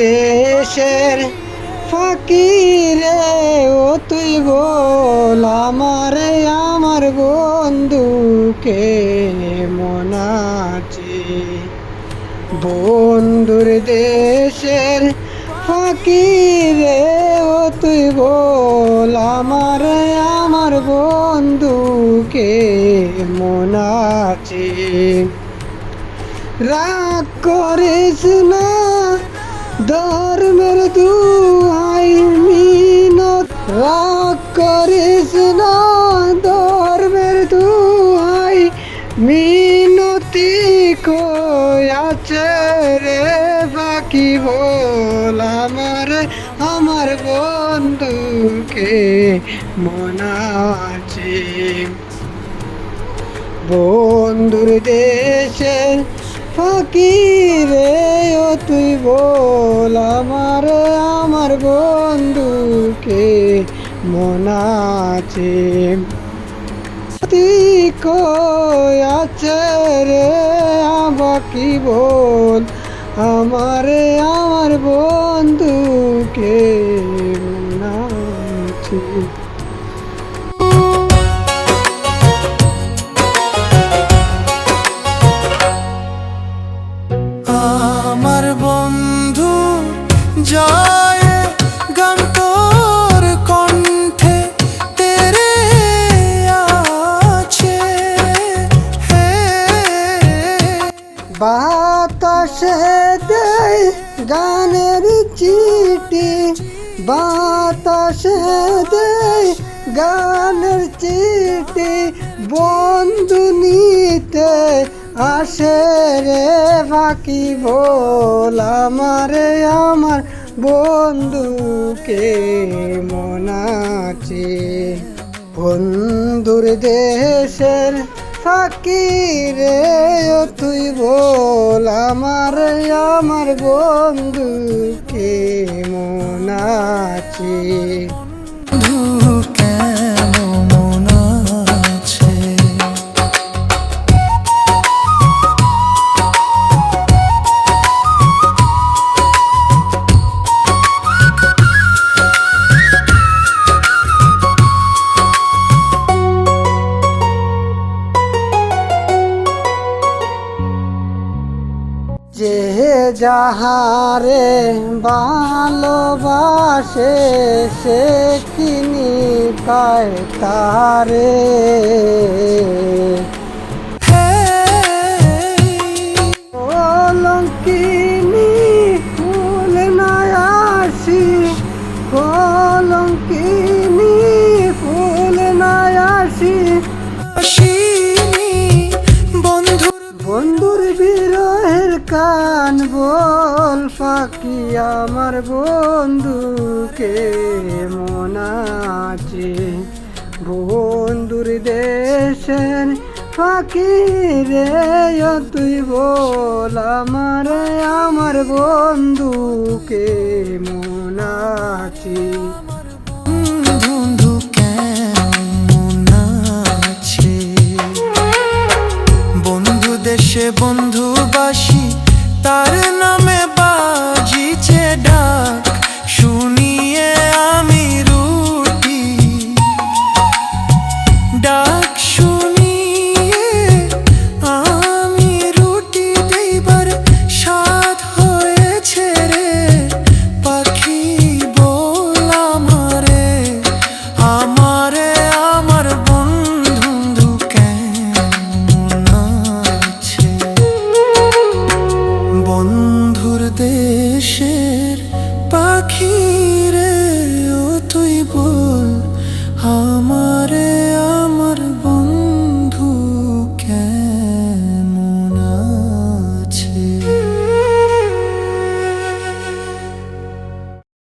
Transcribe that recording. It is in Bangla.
দেশের ফাঁকি রে ও তুই বল আমারে আমার বন্ধুকে মন আছে। বন্ধুর দেশের ফাঁকি রে ও তুই বল আমারে আমার বন্ধুকে মন আছে। রাগ করিস না ধর্মের দুহাই মিনত, রাগ করিস না ধর্মের দুহাই মিনতি কই আছে রে বাকি বল আমার বন্ধুকে মন আছে। বন্ধুর দেশের ফাঁকি রে ও তুই বল আমার বন্ধুকে মন আছে। তুই কই আছে রে বাকি বল আমার বন্ধুকে মন আছে। আমার বন্ধু যায় গান তোর কণ্ঠে তেরে আছে। বাতাসে দেয় গানের চিঠি, বাতাসে দেয় গানের চিঠি, বন্ধু নিতে আসে রে বাকি বল আমার বন্ধুকে মন আছে। বন্ধুর দেশের ফাঁকি রে ও তুই বল আমার বন্ধুকে মন আছে। যে যাহারে ভালোবাসে সে কিনি পায় তারে। কলঙ্কিনী ফুল নাই আসি, কলঙ্কিনী ফুল নাই আসি, বন্ধুর বিরহের কান বল ফাঁকি আমার বন্ধুকে মন আছে। বন্ধুর দেশের ফাঁকি রে ও তুই বল আমার বন্ধুকে মন আছে। বন্ধু কেমন আছে? বন্ধু দেশে বন্ধুবাসী তার